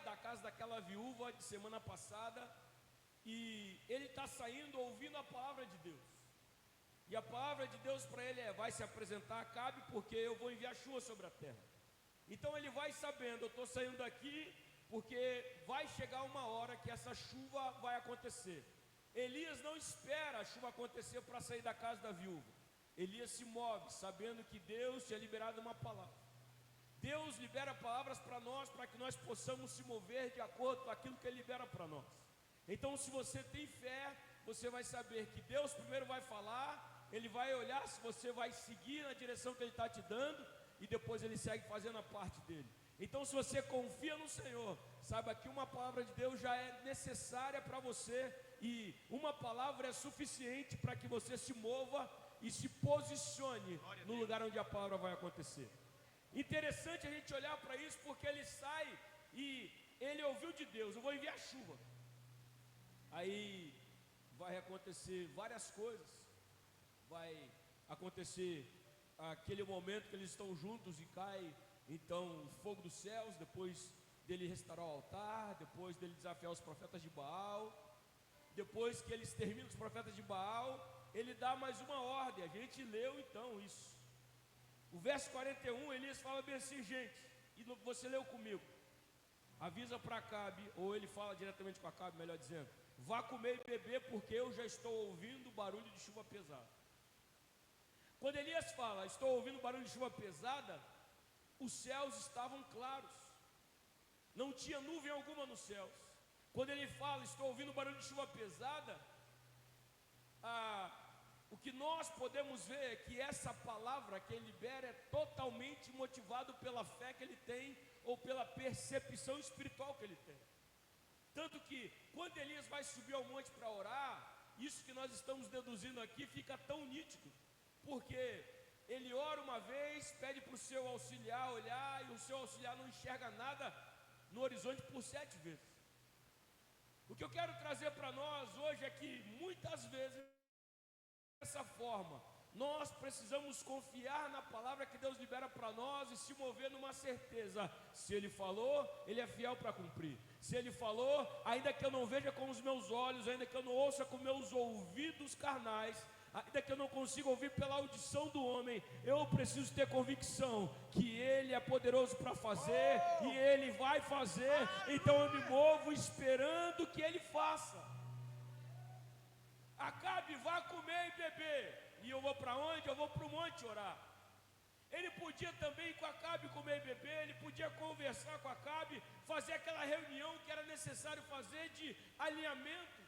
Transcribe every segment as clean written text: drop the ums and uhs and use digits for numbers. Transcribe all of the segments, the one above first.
da casa daquela viúva de semana passada, e ele está saindo ouvindo a palavra de Deus. E a palavra de Deus para ele vai se apresentar a Acabe, porque eu vou enviar chuva sobre a terra. Então ele vai sabendo, eu estou saindo daqui, porque vai chegar uma hora que essa chuva vai acontecer. Elias não espera a chuva acontecer para sair da casa da viúva. Elias se move, sabendo que Deus tinha liberado uma palavra. Deus libera palavras para nós, para que nós possamos se mover de acordo com aquilo que Ele libera para nós. Então, se você tem fé, você vai saber que Deus primeiro vai falar, Ele vai olhar se você vai seguir na direção que Ele está te dando, e depois Ele segue fazendo a parte dele. Então, se você confia no Senhor, saiba que uma palavra de Deus já é necessária para você, e uma palavra é suficiente para que você se mova e se posicione no lugar onde a palavra vai acontecer. Interessante a gente olhar para isso, porque ele sai e ele ouviu de Deus: eu vou enviar chuva. Aí vai acontecer várias coisas. Vai acontecer aquele momento que eles estão juntos e cai então o fogo dos céus, depois dele restaurar o altar, depois dele desafiar os profetas de Baal. Depois que eles terminam os profetas de Baal, ele dá mais uma ordem. A gente leu então isso. O verso 41, Elias fala bem assim, gente, e você leu comigo: avisa para Acabe, ou ele fala diretamente com Acabe, melhor dizendo: vá comer e beber, porque eu já estou ouvindo barulho de chuva pesada. Quando Elias fala, estou ouvindo barulho de chuva pesada, os céus estavam claros, não tinha nuvem alguma nos céus. Quando ele fala, estou ouvindo barulho de chuva pesada, o que nós podemos ver é que essa palavra que ele libera é totalmente motivado pela fé que ele tem, ou pela percepção espiritual que ele tem. Tanto que quando Elias vai subir ao monte para orar, isso que nós estamos deduzindo aqui fica tão nítido, porque ele ora uma vez, pede para o seu auxiliar olhar, e o seu auxiliar não enxerga nada no horizonte por 7 vezes. O que eu quero trazer para nós hoje é que muitas vezes, dessa forma, nós precisamos confiar na palavra que Deus libera para nós e se mover numa certeza: se Ele falou, Ele é fiel para cumprir. Se Ele falou, ainda que eu não veja com os meus olhos, ainda que eu não ouça com meus ouvidos carnais, ainda que eu não consiga ouvir pela audição do homem, eu preciso ter convicção que Ele é poderoso para fazer, e Ele vai fazer. Então eu me movo esperando que Ele faça. Acabe, vá comer e beber. E eu vou para onde? Eu vou para o monte orar. Ele podia também ir com Acabe comer e beber, ele podia conversar com Acabe, fazer aquela reunião que era necessário fazer de alinhamento.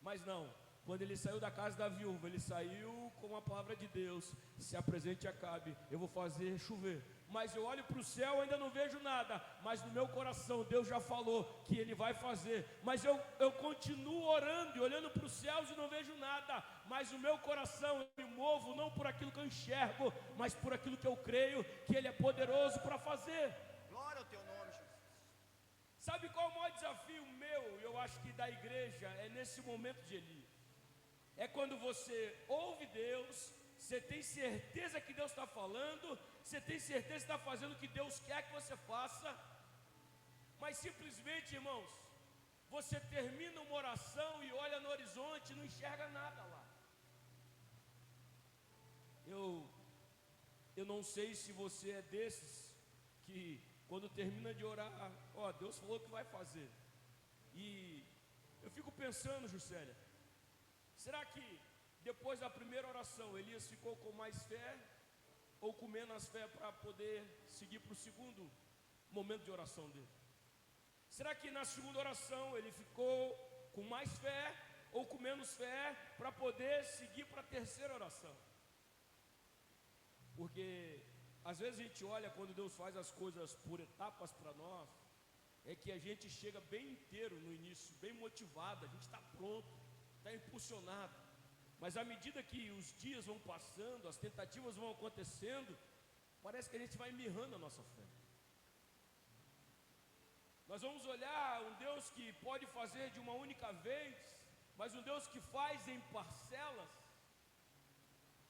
Mas não, quando ele saiu da casa da viúva, ele saiu com a palavra de Deus: se apresente a Acabe, eu vou fazer chover. Mas eu olho para o céu, ainda não vejo nada, mas no meu coração Deus já falou que Ele vai fazer. Mas eu continuo orando e olhando para os céus e não vejo nada, mas o meu coração, eu me movo não por aquilo que eu enxergo, mas por aquilo que eu creio que Ele é poderoso para fazer. Glória ao teu nome, Jesus. Sabe qual é o maior desafio meu, eu acho que da igreja, é nesse momento de Elias. É quando você ouve Deus, você tem certeza que Deus está falando, você tem certeza que está fazendo o que Deus quer que você faça, mas simplesmente, irmãos, você termina uma oração e olha no horizonte e não enxerga nada lá. Eu não sei se você é desses que quando termina de orar, Deus falou que vai fazer. E eu fico pensando, Juscelia, será que depois da primeira oração Elias ficou com mais fé ou com menos fé para poder seguir para o segundo momento de oração dele? Será que na segunda oração ele ficou com mais fé ou com menos fé para poder seguir para a terceira oração? Porque às vezes a gente olha quando Deus faz as coisas por etapas para nós, é que a gente chega bem inteiro no início, bem motivado, a gente está pronto, está impulsionado. Mas à medida que os dias vão passando, as tentativas vão acontecendo, parece que a gente vai mirrando a nossa fé. Nós vamos olhar um Deus que pode fazer de uma única vez, mas um Deus que faz em parcelas.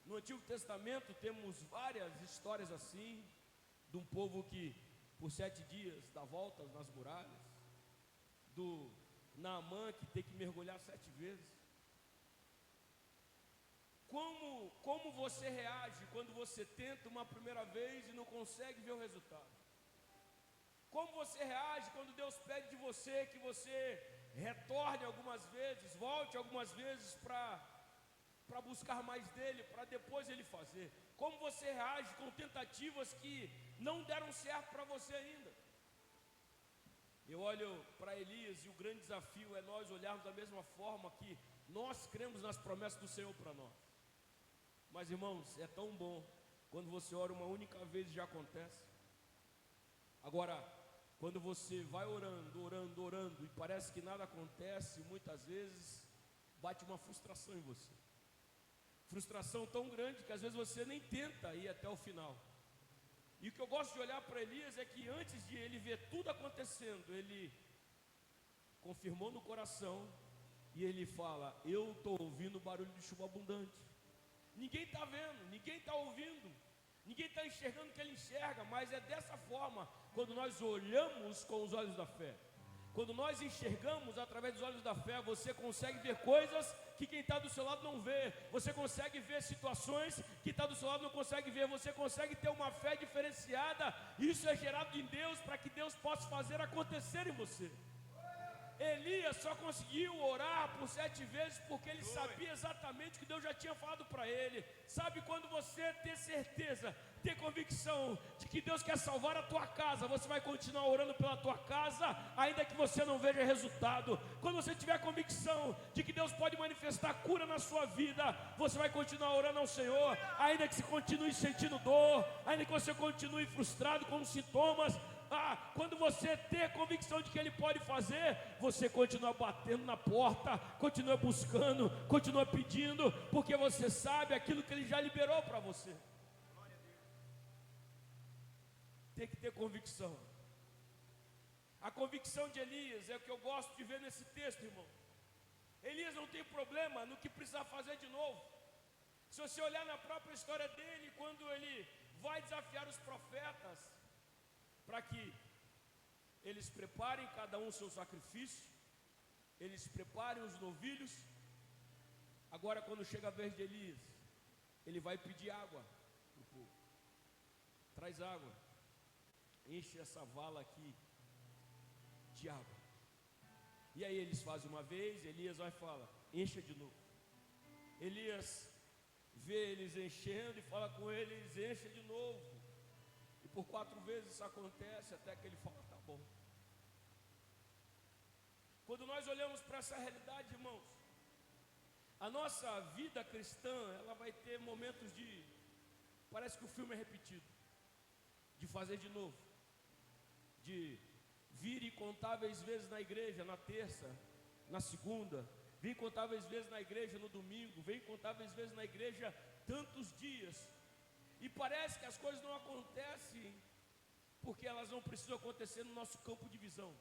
No Antigo Testamento temos várias histórias assim, de um povo que por 7 dias, dá voltas nas muralhas, do Naamã que tem que mergulhar 7 vezes. Como você reage quando você tenta uma primeira vez e não consegue ver o resultado? Como você reage quando Deus pede de você que você retorne algumas vezes, volte algumas vezes para buscar mais dele, para depois ele fazer? Como você reage com tentativas que não deram certo para você ainda? Eu olho para Elias e o grande desafio é nós olharmos da mesma forma que nós cremos nas promessas do Senhor para nós. Mas irmãos, é tão bom quando você ora uma única vez e já acontece. Agora, quando você vai orando e parece que nada acontece, muitas vezes bate uma frustração em você. Frustração tão grande que às vezes você nem tenta ir até o final. E o que eu gosto de olhar para Elias é que antes de ele ver tudo acontecendo, ele confirmou no coração e ele fala: eu estou ouvindo barulho de chuva abundante. Ninguém está vendo, ninguém está ouvindo, ninguém está enxergando o que ele enxerga, mas é dessa forma quando nós olhamos com os olhos da fé. Quando nós enxergamos através dos olhos da fé, você consegue ver coisas que quem está do seu lado não vê. Você consegue ver situações que quem está do seu lado não consegue ver. Você consegue ter uma fé diferenciada. Isso é gerado em Deus para que Deus possa fazer acontecer em você. Elias só conseguiu orar por 7 vezes porque ele sabia exatamente o que Deus já tinha falado para ele. Sabe quando você ter certeza, ter convicção de que Deus quer salvar a tua casa, você vai continuar orando pela tua casa, ainda que você não veja resultado. Quando você tiver convicção de que Deus pode manifestar cura na sua vida, você vai continuar orando ao Senhor, ainda que você continue sentindo dor, ainda que você continue frustrado com os sintomas. Quando você ter convicção de que Ele pode fazer, você continua batendo na porta, continua buscando, continua pedindo, porque você sabe aquilo que Ele já liberou para você. Tem que ter convicção. A convicção de Elias é o que eu gosto de ver nesse texto, irmão. Elias não tem problema no que precisar fazer de novo. Se você olhar na própria história dele, quando ele vai desafiar os profetas, para que eles preparem cada um o seu sacrifício, eles preparem os novilhos. Agora quando chega a vez de Elias, ele vai pedir água para o povo. Traz água, enche essa vala aqui de água. E aí eles fazem uma vez, Elias vai e fala: encha de novo. Elias vê eles enchendo e fala com eles: encha de novo. Por 4 vezes isso acontece, até que ele fala: tá bom. Quando nós olhamos para essa realidade, irmãos, a nossa vida cristã, ela vai ter momentos de, parece que o filme é repetido, de fazer de novo, de vir incontáveis vezes na igreja, na terça, na segunda, vir incontáveis vezes na igreja no domingo, vir incontáveis vezes na igreja tantos dias. E parece que as coisas não acontecem porque elas não precisam acontecer no nosso campo de visão.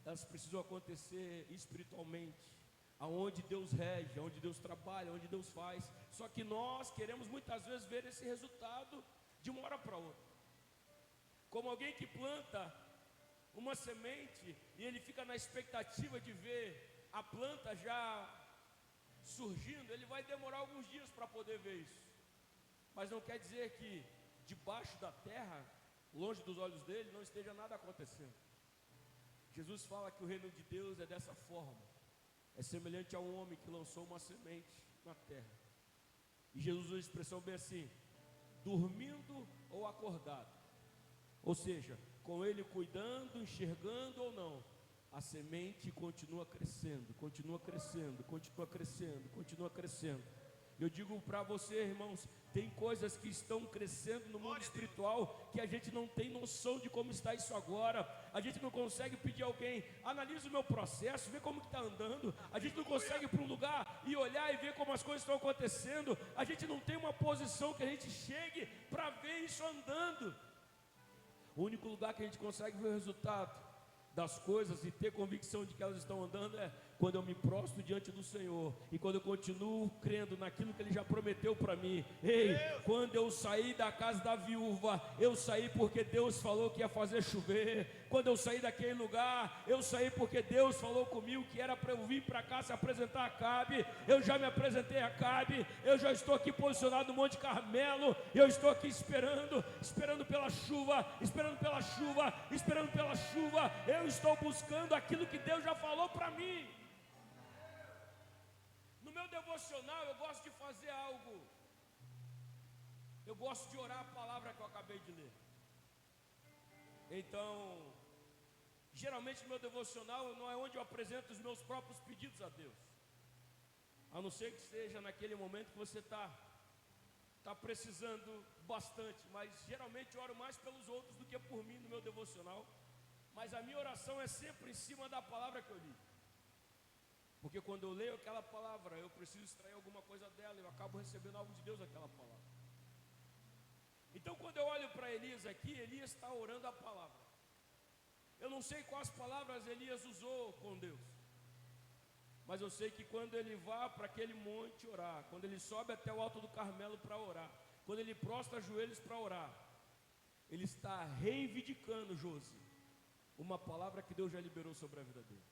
Elas precisam acontecer espiritualmente, aonde Deus rege, aonde Deus trabalha, aonde Deus faz. Só que nós queremos muitas vezes ver esse resultado de uma hora para outra. Como alguém que planta uma semente e ele fica na expectativa de ver a planta já surgindo, ele vai demorar alguns dias para poder ver isso. Mas não quer dizer que debaixo da terra, longe dos olhos dele, não esteja nada acontecendo. Jesus fala que o reino de Deus é dessa forma. É semelhante a um homem que lançou uma semente na terra. E Jesus usa a expressão bem assim: dormindo ou acordado. Ou seja, com ele cuidando, enxergando ou não, a semente continua crescendo, continua crescendo, continua crescendo, continua crescendo. Eu digo para você, irmãos, tem coisas que estão crescendo no mundo espiritual que a gente não tem noção de como está isso agora. A gente não consegue pedir a alguém: analisa o meu processo, vê como que está andando. A gente não consegue ir para um lugar e olhar e ver como as coisas estão acontecendo. A gente não tem uma posição que a gente chegue para ver isso andando. O único lugar que a gente consegue ver o resultado das coisas e ter convicção de que elas estão andando é quando eu me prostro diante do Senhor e quando eu continuo crendo naquilo que Ele já prometeu para mim. Ei, quando eu saí da casa da viúva, eu saí porque Deus falou que ia fazer chover. Quando eu saí daquele lugar, eu saí porque Deus falou comigo que era para eu vir para cá se apresentar a Cabe. Eu já me apresentei a Cabe, eu já estou aqui posicionado no Monte Carmelo, e eu estou aqui esperando pela chuva, esperando pela chuva, esperando pela chuva. Eu estou buscando aquilo que Deus já falou para mim. No meu devocional eu gosto de fazer algo. Eu gosto de orar a palavra que eu acabei de ler. Então, geralmente no meu devocional não é onde eu apresento os meus próprios pedidos a Deus, a não ser que seja naquele momento que você está precisando bastante. Mas geralmente eu oro mais pelos outros do que por mim no meu devocional. Mas a minha oração é sempre em cima da palavra que eu li, porque quando eu leio aquela palavra, eu preciso extrair alguma coisa dela, eu acabo recebendo algo de Deus daquela palavra. Então quando eu olho para Elias aqui, Elias está orando a palavra. Eu não sei quais palavras Elias usou com Deus, mas eu sei que quando ele vai para aquele monte orar, quando ele sobe até o alto do Carmelo para orar, quando ele prostra joelhos para orar, ele está reivindicando, Josi, uma palavra que Deus já liberou sobre a vida dele.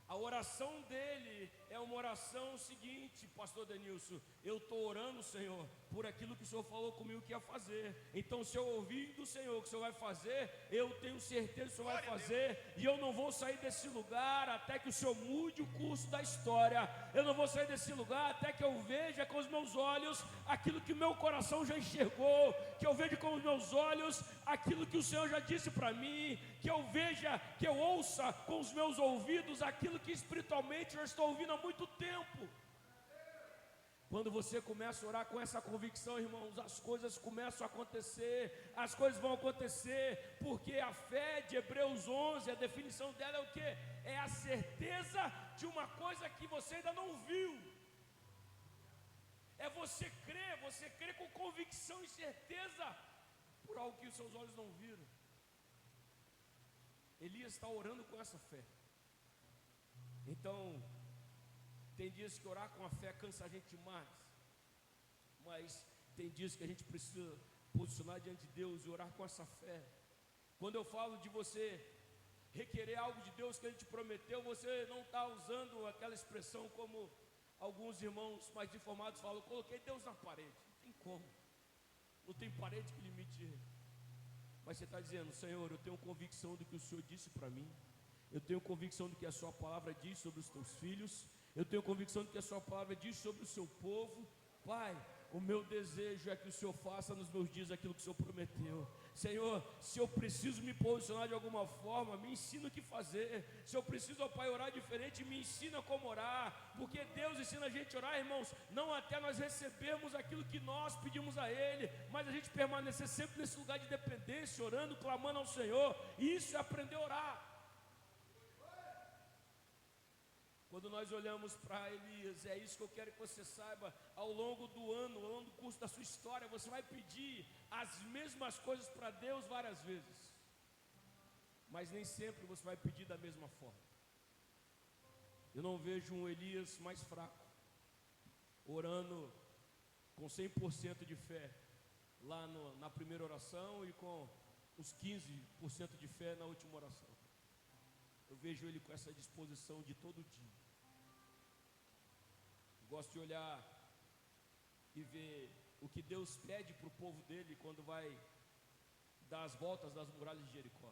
A oração dele é uma oração seguinte, pastor Denilson: eu estou orando, Senhor, por aquilo que o Senhor falou comigo que ia fazer. Então se eu ouvir do Senhor que o Senhor vai fazer, eu tenho certeza que o Senhor vai fazer, e eu não vou sair desse lugar até que o Senhor mude o curso da história. Eu não vou sair desse lugar até que eu veja com os meus olhos aquilo que o meu coração já enxergou, que eu veja com os meus olhos aquilo que o Senhor já disse para mim, que eu veja, que eu ouça com os meus ouvidos aquilo que espiritualmente eu estou ouvindo há muito tempo. Quando você começa a orar com essa convicção, irmãos, as coisas começam a acontecer, as coisas vão acontecer, porque a fé de Hebreus 11, a definição dela é o quê? É a certeza de uma coisa que você ainda não viu. É você crer com convicção e certeza por algo que os seus olhos não viram. Elias está orando com essa fé. Então, tem dias que orar com a fé cansa a gente demais, mas tem dias que a gente precisa posicionar diante de Deus e orar com essa fé. Quando eu falo de você requerer algo de Deus que Ele te prometeu, você não está usando aquela expressão como alguns irmãos mais informados falam: coloquei Deus na parede. Não tem como, não tem parede que limite Ele. Mas você está dizendo: Senhor, eu tenho convicção do que o Senhor disse para mim, eu tenho convicção do que a sua palavra diz sobre os teus filhos, eu tenho convicção do que a sua palavra diz sobre o seu povo. Pai, o meu desejo é que o Senhor faça nos meus dias aquilo que o Senhor prometeu. Senhor, se eu preciso me posicionar de alguma forma, me ensina o que fazer. Se eu preciso, ó Pai, orar diferente, me ensina como orar. Porque Deus ensina a gente a orar, irmãos, não até nós recebermos aquilo que nós pedimos a Ele, mas a gente permanecer sempre nesse lugar de dependência, orando, clamando ao Senhor. E isso é aprender a orar. Quando nós olhamos para Elias, é isso que eu quero que você saiba: ao longo do ano, ao longo do curso da sua história, você vai pedir as mesmas coisas para Deus várias vezes, mas nem sempre você vai pedir da mesma forma. Eu não vejo um Elias mais fraco, orando com 100% de fé lá na primeira oração e com os 15% de fé na última oração. Eu vejo ele com essa disposição de todo dia. Gosto de olhar e ver o que Deus pede para o povo dele quando vai dar as voltas das muralhas de Jericó.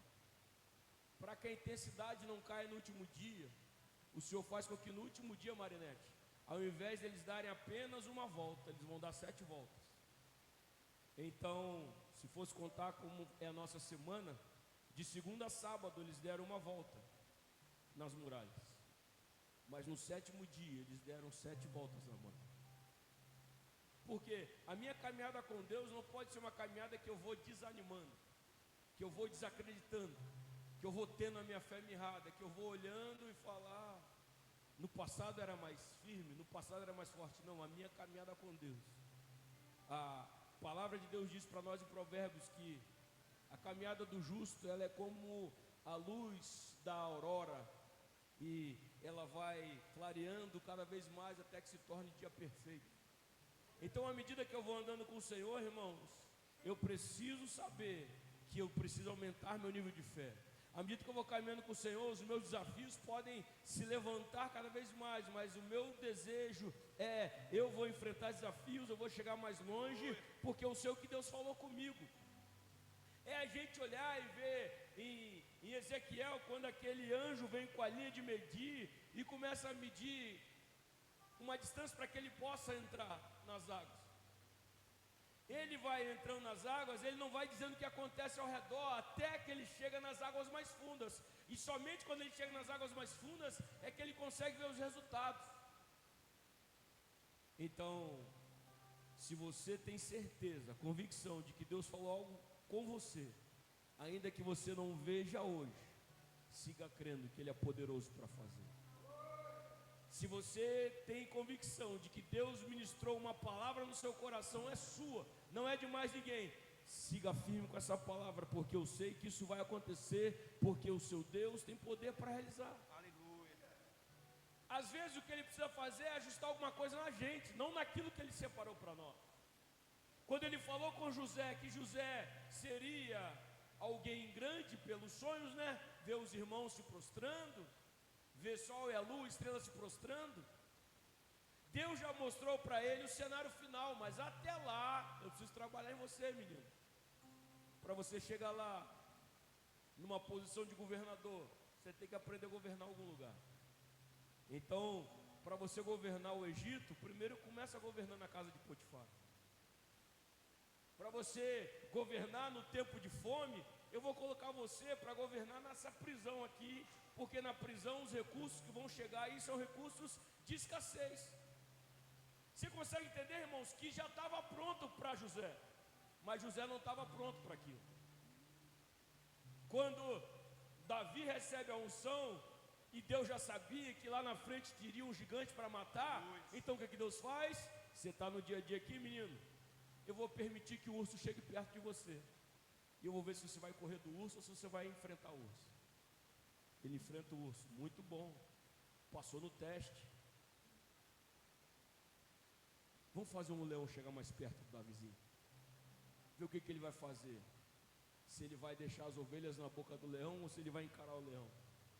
Para que a intensidade não caia no último dia, o Senhor faz com que no último dia, Marinete, ao invés de eles darem apenas uma volta, eles vão dar 7 voltas. Então, se fosse contar como é a nossa semana, de segunda a sábado eles deram uma volta nas muralhas, mas no 7º dia eles deram 7 voltas na muralha. Porque a minha caminhada com Deus não pode ser uma caminhada que eu vou desanimando, que eu vou desacreditando, que eu vou tendo a minha fé mirrada, que eu vou olhando e falar: no passado era mais firme, no passado era mais forte. Não, a minha caminhada com Deus, a palavra de Deus diz para nós em Provérbios que a caminhada do justo, ela é como a luz da aurora e ela vai clareando cada vez mais até que se torne dia perfeito. Então, à medida que eu vou andando com o Senhor, irmãos, eu preciso saber que eu preciso aumentar meu nível de fé. À medida que eu vou caminhando com o Senhor, os meus desafios podem se levantar cada vez mais, mas o meu desejo é, eu vou enfrentar desafios, eu vou chegar mais longe, porque eu sei o que Deus falou comigo. É a gente olhar e ver em Ezequiel, quando aquele anjo vem com a linha de medir e começa a medir uma distância para que ele possa entrar nas águas. Ele vai entrando nas águas, ele não vai dizendo o que acontece ao redor, até que ele chega nas águas mais fundas. E somente quando ele chega nas águas mais fundas, é que ele consegue ver os resultados. Então, se você tem certeza, convicção de que Deus falou algo com você, ainda que você não veja hoje, siga crendo que Ele é poderoso para fazer. Se você tem convicção de que Deus ministrou uma palavra no seu coração, é sua, não é de mais ninguém. Siga firme com essa palavra, porque eu sei que isso vai acontecer, porque o seu Deus tem poder para realizar. Aleluia. Às vezes o que Ele precisa fazer é ajustar alguma coisa na gente, não naquilo que Ele separou para nós. Quando Ele falou com José, que José seria alguém grande pelos sonhos, né? Ver os irmãos se prostrando, ver sol e a lua, estrelas se prostrando. Deus já mostrou para ele o cenário final, mas até lá, eu preciso trabalhar em você, menino. Para você chegar lá, numa posição de governador, você tem que aprender a governar algum lugar. Então, para você governar o Egito, primeiro começa governando a casa de Potifar. Para você governar no tempo de fome, eu vou colocar você para governar nessa prisão aqui, porque na prisão os recursos que vão chegar aí são recursos de escassez. Você consegue entender, irmãos, que já estava pronto para José, mas José não estava pronto para aquilo. Quando Davi recebe a unção, e Deus já sabia que lá na frente teria um gigante para matar, então o que é que Deus faz? Você está no dia a dia aqui, menino, eu vou permitir que o urso chegue perto de você, e eu vou ver se você vai correr do urso ou se você vai enfrentar o urso. Ele enfrenta o urso, muito bom, passou no teste. Vamos fazer um leão chegar mais perto do Davizinho, ver o que ele vai fazer, se ele vai deixar as ovelhas na boca do leão ou se ele vai encarar o leão.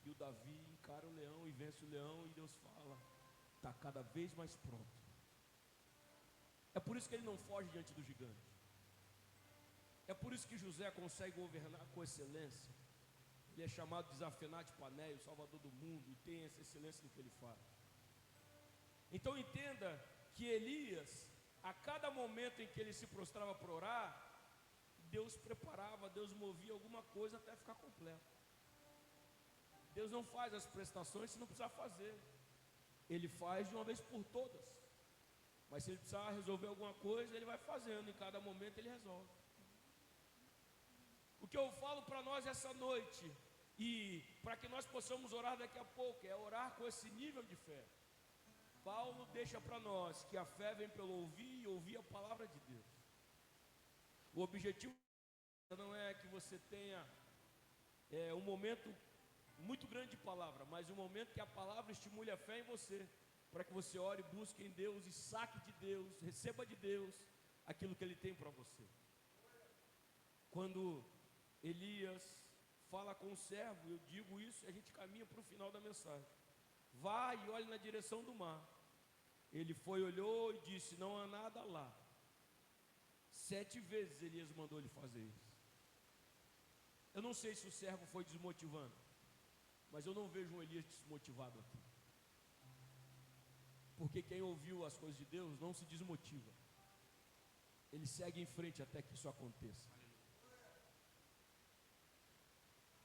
E o Davi encara o leão e vence o leão, e Deus fala, está cada vez mais pronto. É por isso que ele não foge diante do gigante. É por isso que José consegue governar com excelência. Ele é chamado de Zafenate Paneio, o Salvador do mundo, e tem essa excelência no que ele faz. Então entenda que Elias, a cada momento em que ele se prostrava para orar, Deus preparava, Deus movia alguma coisa até ficar completo. Deus não faz as prestações se não precisar fazer. Ele faz de uma vez por todas. Mas se ele precisar resolver alguma coisa, ele vai fazendo, em cada momento ele resolve. O que eu falo para nós essa noite, e para que nós possamos orar daqui a pouco, é orar com esse nível de fé. Paulo deixa para nós que a fé vem pelo ouvir e ouvir a palavra de Deus. O objetivo não é que você tenha um momento muito grande de palavra, mas um momento que a palavra estimule a fé em você, para que você ore, busque em Deus e saque de Deus, receba de Deus aquilo que Ele tem para você. Quando Elias fala com o servo, eu digo isso e a gente caminha para o final da mensagem. Vá e olhe na direção do mar. Ele foi, olhou e disse, não há nada lá. 7 vezes Elias mandou ele fazer isso. Eu não sei se o servo foi desmotivando, mas eu não vejo um Elias desmotivado aqui. Porque quem ouviu as coisas de Deus não se desmotiva. Ele segue em frente até que isso aconteça.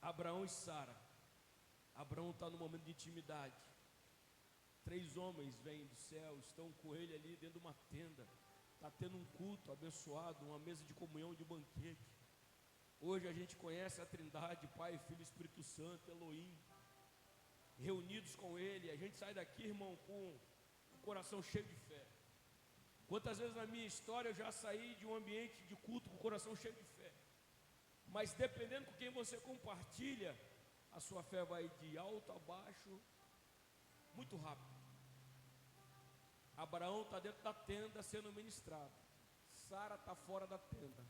Abraão e Sara. Abraão está no momento de intimidade. 3 homens vêm do céu, estão com ele ali dentro de uma tenda. Está tendo um culto abençoado, uma mesa de comunhão, de banquete. Hoje a gente conhece a Trindade, Pai, Filho e Espírito Santo, Elohim, reunidos com Ele. A gente sai daqui, irmão, com o coração cheio de fé. Quantas vezes na minha história eu já saí de um ambiente de culto com o coração cheio de fé. Mas dependendo com quem você compartilha, a sua fé vai de alto a baixo, muito rápido. Abraão está dentro da tenda sendo ministrado. Sara está fora da tenda,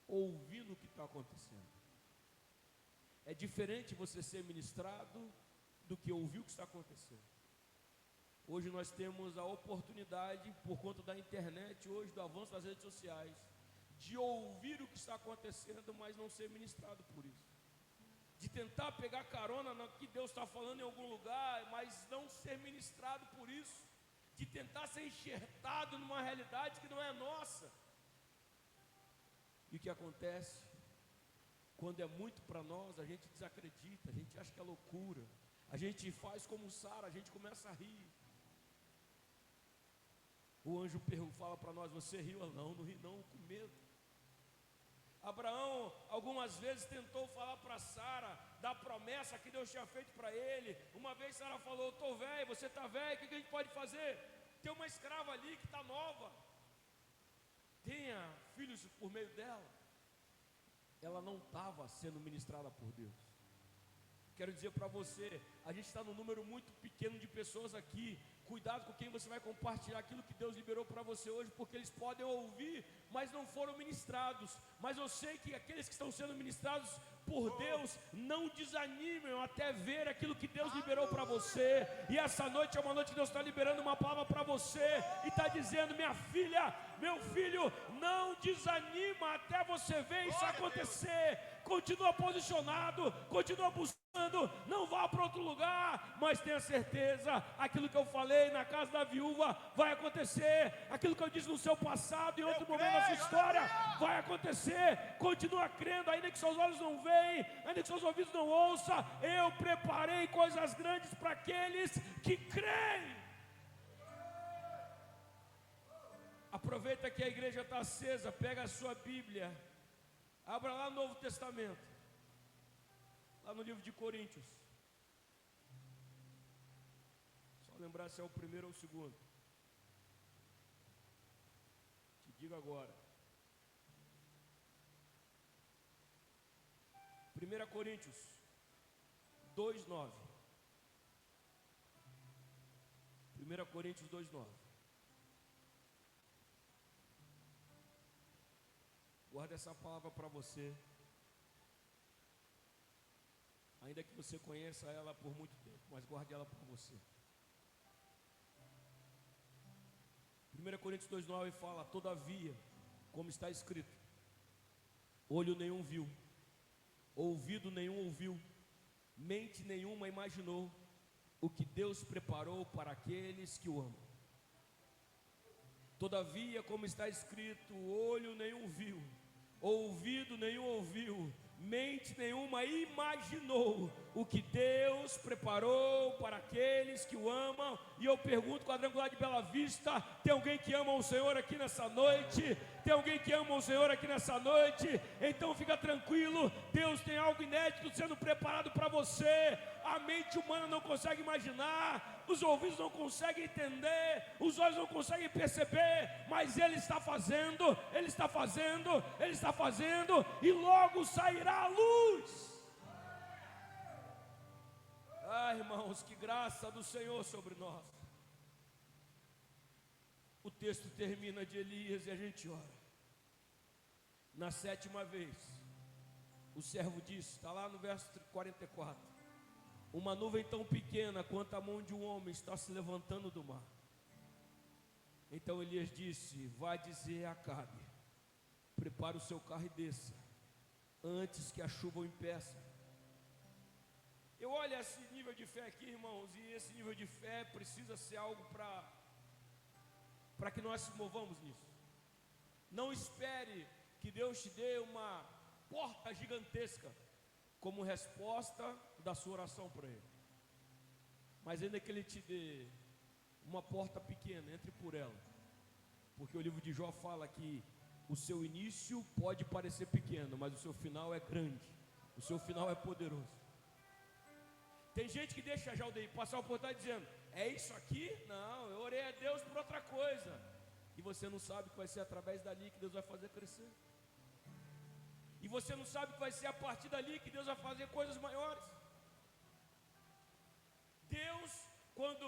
ouvindo o que está acontecendo. É diferente você ser ministrado do que ouvir o que está acontecendo. Hoje nós temos a oportunidade, por conta da internet, hoje do avanço das redes sociais, de ouvir o que está acontecendo, mas não ser ministrado por isso. De tentar pegar carona no que Deus está falando em algum lugar, mas não ser ministrado por isso. De tentar ser enxertado numa realidade que não é nossa. E o que acontece? Quando é muito para nós, a gente desacredita, a gente acha que é loucura. A gente faz como Sara, a gente começa a rir. O anjo fala para nós: você riu? Não ri não, com medo. Abraão algumas vezes tentou falar para Sara da promessa que Deus tinha feito para ele. Uma vez Sara falou: estou velho, você está velho, o que a gente pode fazer? Tem uma escrava ali que está nova, tenha filhos por meio dela. Ela não estava sendo ministrada por Deus. Quero dizer para você, a gente está num número muito pequeno de pessoas aqui. Cuidado com quem você vai compartilhar aquilo que Deus liberou para você hoje, porque eles podem ouvir, mas não foram ministrados. Mas eu sei que aqueles que estão sendo ministrados por Deus não desanimam até ver aquilo que Deus liberou para você. E essa noite é uma noite que Deus está liberando uma palavra para você e está dizendo: minha filha, meu filho, não desanima até você ver isso acontecer. Continua posicionado, continua buscando, não vá para outro lugar, mas tenha certeza, aquilo que eu falei na casa da viúva vai acontecer, aquilo que eu disse no seu passado, em outro momento da sua história, vai acontecer. Continua crendo, ainda que seus olhos não veem, ainda que seus ouvidos não ouçam. Eu preparei coisas grandes para aqueles que creem. Aproveita que a igreja está acesa, pega a sua Bíblia, abra lá no Novo Testamento, lá no livro de Coríntios. Só lembrar se é o primeiro ou o segundo. Te digo agora. 1 Coríntios 2:9. 1 Coríntios 2:9. Guarda essa palavra para você, ainda que você conheça ela por muito tempo, mas guarde ela para você. 1 Coríntios 2:9 fala: todavia, como está escrito, olho nenhum viu, ouvido nenhum ouviu, mente nenhuma imaginou o que Deus preparou para aqueles que o amam. Todavia, como está escrito, olho nenhum viu, ouvido nenhum ouviu, mente nenhuma imaginou o que Deus preparou para aqueles que o amam. E eu pergunto, Quadrangular de Bela Vista, tem alguém que ama o Senhor aqui nessa noite? Tem alguém que ama o Senhor aqui nessa noite? Então fica tranquilo, Deus tem algo inédito sendo preparado para você. A mente humana não consegue imaginar, os ouvidos não conseguem entender, os olhos não conseguem perceber, mas Ele está fazendo, Ele está fazendo, Ele está fazendo, e logo sairá a luz. Ah, irmãos, que graça do Senhor sobre nós. O texto termina de Elias e a gente ora. Na 7ª vez, o servo disse, está lá no verso 44: uma nuvem tão pequena quanto a mão de um homem está se levantando do mar. Então Elias disse: vai dizer a Acabe, prepare o seu carro e desça, antes que a chuva o impeça. Eu olho esse nível de fé aqui, irmãos, e esse nível de fé precisa ser algo para que nós se movamos nisso. Não espere que Deus te dê uma porta gigantesca como resposta da sua oração para Ele, mas ainda que Ele te dê uma porta pequena, entre por ela, porque o livro de Jó fala que o seu início pode parecer pequeno, mas o seu final é grande, o seu final é poderoso. Tem gente que deixa já o DI passar a oportunidade dizendo: é isso aqui? Não, eu orei a Deus por outra coisa. E você não sabe que vai ser através dali que Deus vai fazer crescer. E você não sabe que vai ser a partir dali que Deus vai fazer coisas maiores. Deus, quando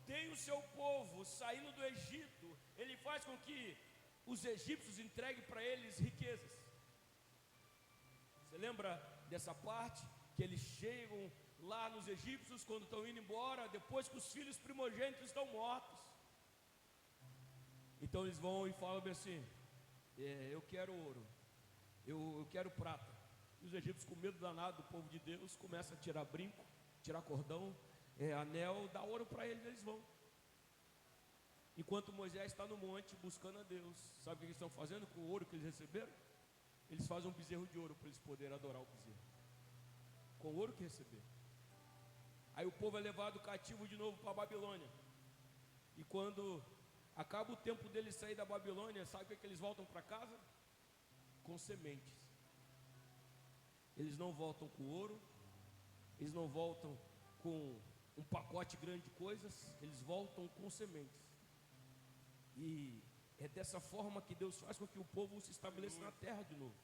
tem o seu povo saindo do Egito, Ele faz com que os egípcios entreguem para eles riquezas. Você lembra dessa parte? Que eles chegam lá nos egípcios quando estão indo embora, depois que os filhos primogênitos estão mortos. Então eles vão e falam bem assim: eu quero ouro, eu quero prata. E os egípcios, com medo danado do povo de Deus, começam a tirar brinco, tirar cordão, anel, dá ouro para eles, eles vão. Enquanto Moisés está no monte buscando a Deus, sabe o que eles estão fazendo com o ouro que eles receberam? Eles fazem um bezerro de ouro para eles poderem adorar o bezerro, com o ouro que receberam. Aí o povo é levado cativo de novo para a Babilônia. E quando acaba o tempo deles sair da Babilônia, sabe o que eles voltam para casa? Com sementes. Eles não voltam com ouro, eles não voltam com um pacote grande de coisas, eles voltam com sementes. E é dessa forma que Deus faz com que o povo se estabeleça na terra de novo.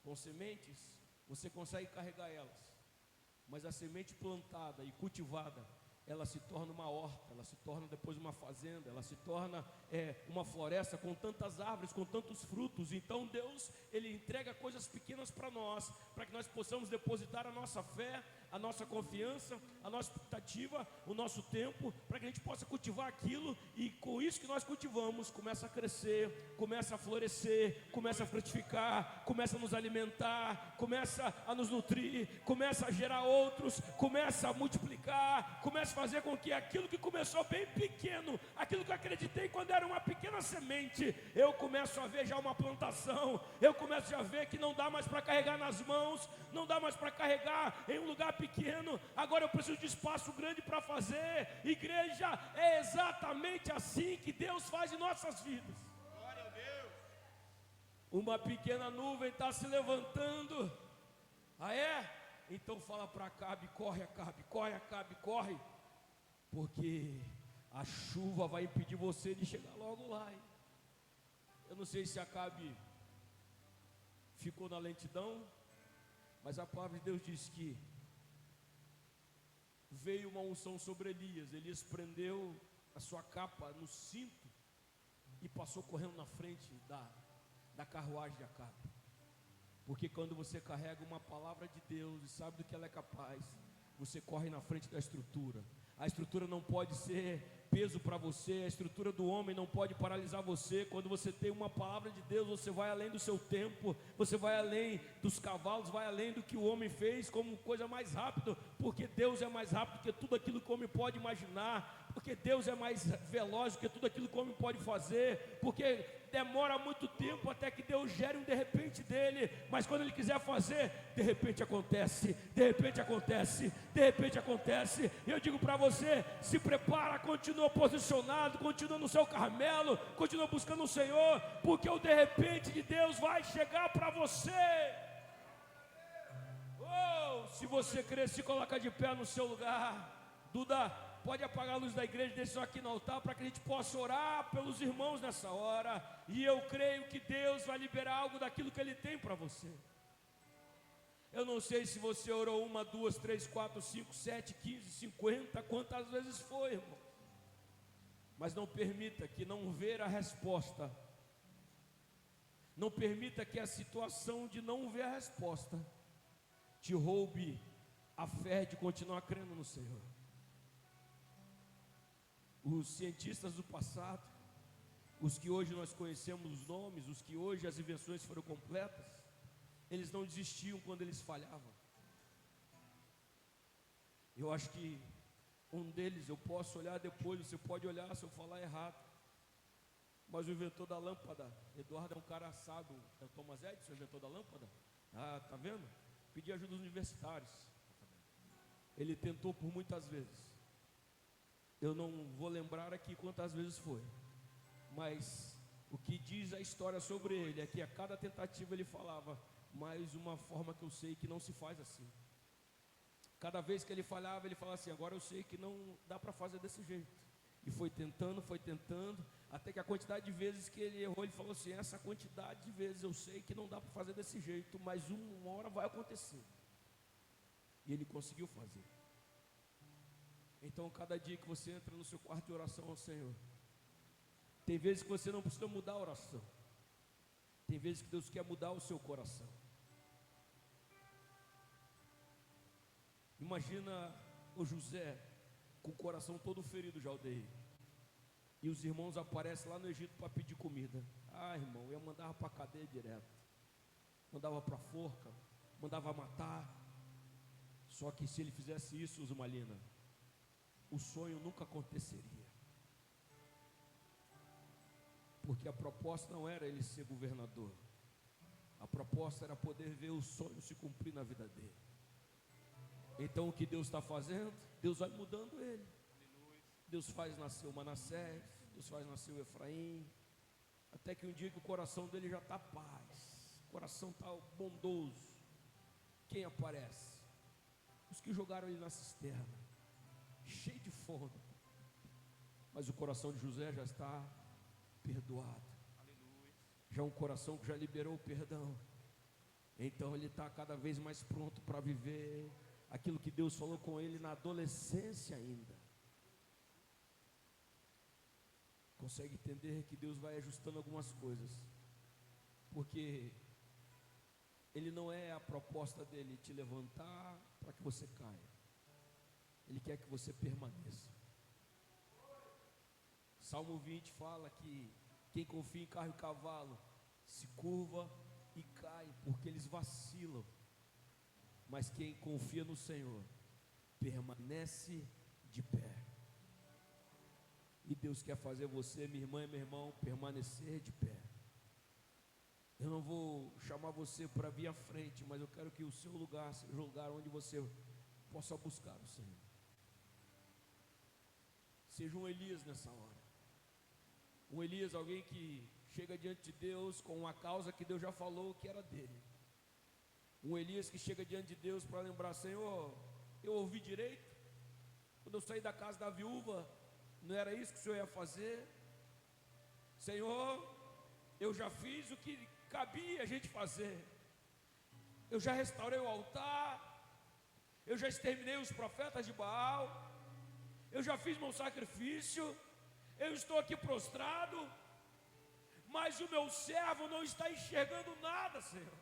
Com sementes, você consegue carregar elas, mas a semente plantada e cultivada, ela se torna uma horta, ela se torna depois uma fazenda, ela se torna uma floresta com tantas árvores, com tantos frutos. Então Deus, Ele entrega coisas pequenas para nós, para que nós possamos depositar a nossa fé, a nossa confiança, a nossa expectativa, o nosso tempo, para que a gente possa cultivar aquilo, e com isso que nós cultivamos, começa a crescer, começa a florescer, começa a frutificar, começa a nos alimentar, começa a nos nutrir, começa a gerar outros, começa a multiplicar, começa a fazer com que aquilo que começou bem pequeno, aquilo que eu acreditei quando era uma pequena semente, eu começo a ver já uma plantação, eu começo a ver que não dá mais para carregar nas mãos, não dá mais para carregar em um lugar pequeno, agora eu preciso de espaço grande para fazer. Igreja, é exatamente assim que Deus faz em nossas vidas. Glória a Deus. Uma pequena nuvem está se levantando. Ah, é? Então fala para Acabe: corre Acabe, corre Acabe, corre, porque a chuva vai impedir você de chegar logo lá, hein? Eu não sei se Acabe ficou na lentidão, mas a palavra de Deus diz que veio uma unção sobre Elias. Elias prendeu a sua capa no cinto e passou correndo na frente da carruagem de Acabe. Porque quando você carrega uma palavra de Deus e sabe do que ela é capaz, você corre na frente da estrutura. A estrutura não pode ser peso para você, a estrutura do homem não pode paralisar você. Quando você tem uma palavra de Deus, você vai além do seu tempo, você vai além dos cavalos, vai além do que o homem fez como coisa mais rápida, porque Deus é mais rápido que tudo aquilo que o homem pode imaginar, porque Deus é mais veloz do que tudo aquilo que o homem pode fazer, porque demora muito tempo até que Deus gere um de repente dele, mas quando Ele quiser fazer, de repente acontece, de repente acontece, de repente acontece. E eu digo para você: se prepara, continua posicionado, continua no seu Carmelo, continua buscando o Senhor, porque o de repente de Deus vai chegar para você. Oh, se você crer, se coloca de pé no seu lugar. Duda, pode apagar a luz da igreja, deixa isso aqui no altar, para que a gente possa orar pelos irmãos nessa hora. E eu creio que Deus vai liberar algo daquilo que Ele tem para você. Eu não sei se você orou 1, 2, 3, 4, 5, 7, 15, 50, quantas vezes foi, irmão. Mas não permita que não ver a resposta, não permita que a situação de não ver a resposta te roube a fé de continuar crendo no Senhor. Os cientistas do passado, os que hoje nós conhecemos os nomes, os que hoje as invenções foram completas, eles não desistiam quando eles falhavam. Eu acho que um deles, eu posso olhar depois, você pode olhar se eu falar errado, mas o inventor da lâmpada, Eduardo é um cara sábio, é o Thomas Edison, o inventor da lâmpada. Ah, tá vendo? Pedi ajuda dos universitários. Ele tentou por muitas vezes. Eu não vou lembrar aqui quantas vezes foi, mas o que diz a história sobre ele é que a cada tentativa ele falava: mais uma forma que eu sei que não se faz assim. Cada vez que ele falhava, ele falava assim: agora eu sei que não dá para fazer desse jeito. E foi tentando, até que a quantidade de vezes que ele errou, ele falou assim: essa quantidade de vezes eu sei que não dá para fazer desse jeito, mas uma hora vai acontecer. E ele conseguiu fazer. Então, cada dia que você entra no seu quarto de oração ao Senhor, tem vezes que você não precisa mudar a oração, tem vezes que Deus quer mudar o seu coração. Imagina o José com o coração todo ferido de aldeia, e os irmãos aparecem lá no Egito para pedir comida. Irmão, eu mandava para a cadeia direto, mandava para a forca, mandava matar. Só que se ele fizesse isso, Zumalina, o sonho nunca aconteceria, porque a proposta não era ele ser governador, a proposta era poder ver o sonho se cumprir na vida dele. Então o que Deus está fazendo? Deus vai mudando ele. Deus faz nascer o Manassés, Deus faz nascer o Efraim, até que um dia que o coração dele já está paz, o coração está bondoso. Quem aparece? Os que jogaram ele na cisterna, cheio de fome, mas o coração de José já está perdoado. Já um coração que já liberou o perdão. Então ele está cada vez mais pronto para viver aquilo que Deus falou com ele na adolescência ainda. Consegue entender que Deus vai ajustando algumas coisas, porque ele não é a proposta dele te levantar para que você caia. Ele quer que você permaneça. Salmo 20 fala que quem confia em carro e cavalo se curva e cai, porque eles vacilam. Mas quem confia no Senhor permanece de pé. E Deus quer fazer você, minha irmã e meu irmão, permanecer de pé. Eu não vou chamar você para vir à frente, mas eu quero que o seu lugar seja o lugar onde você possa buscar o Senhor. Seja um Elias nessa hora. Um Elias, alguém que chega diante de Deus com uma causa que Deus já falou que era dele. Um Elias que chega diante de Deus para lembrar: Senhor, eu ouvi direito? Quando eu saí da casa da viúva, não era isso que o Senhor ia fazer? Senhor, eu já fiz o que cabia a gente fazer. Eu já restaurei o altar, eu já exterminei os profetas de Baal, eu já fiz meu sacrifício, eu estou aqui prostrado, mas o meu servo não está enxergando nada, Senhor.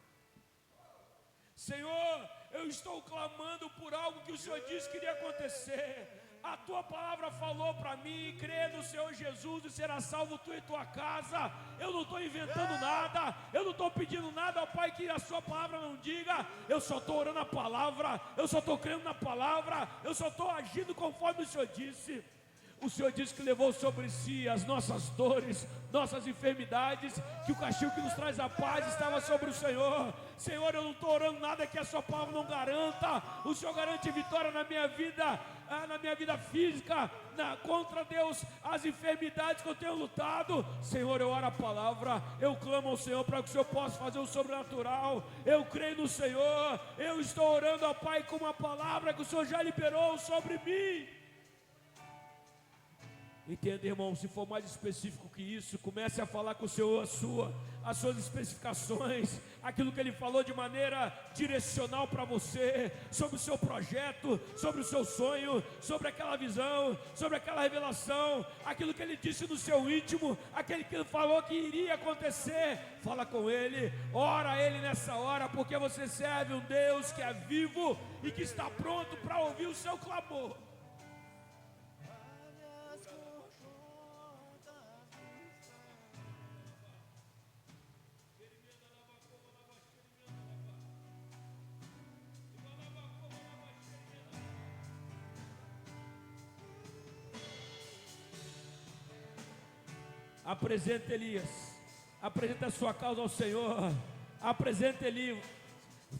Senhor, eu estou clamando por algo que o Senhor disse que iria acontecer. A tua palavra falou para mim: crê no Senhor Jesus e será salvo tu e tua casa. Eu não estou inventando nada, eu não estou pedindo nada ao Pai que a sua palavra não diga. Eu só estou orando a palavra, eu só estou crendo na palavra, eu só estou agindo conforme o Senhor disse. O Senhor disse que levou sobre si as nossas dores, nossas enfermidades, que o castigo que nos traz a paz estava sobre o Senhor. Senhor, eu não estou orando nada que a sua palavra não garanta. O Senhor garante vitória na minha vida física, contra Deus, as enfermidades que eu tenho lutado. Senhor, eu oro a palavra, eu clamo ao Senhor para que o Senhor possa fazer o sobrenatural. Eu creio no Senhor, eu estou orando ao Pai com uma palavra que o Senhor já liberou sobre mim. Entenda, irmão, se for mais específico que isso, comece a falar com o Senhor as suas especificações, aquilo que Ele falou de maneira direcional para você, sobre o seu projeto, sobre o seu sonho, sobre aquela visão, sobre aquela revelação, aquilo que Ele disse no seu íntimo, aquele que Ele falou que iria acontecer. Fala com Ele, ora a Ele nessa hora, porque você serve um Deus que é vivo e que está pronto para ouvir o seu clamor. Apresenta Elias, apresenta a sua causa ao Senhor, apresenta Elias,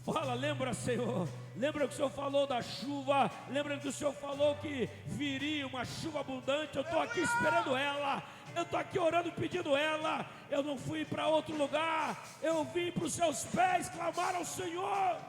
fala, lembra, Senhor, lembra que o Senhor falou da chuva, lembra que o Senhor falou que viria uma chuva abundante. Eu estou aqui esperando ela, eu estou aqui orando, pedindo ela. Eu não fui para outro lugar, eu vim para os seus pés clamar ao Senhor.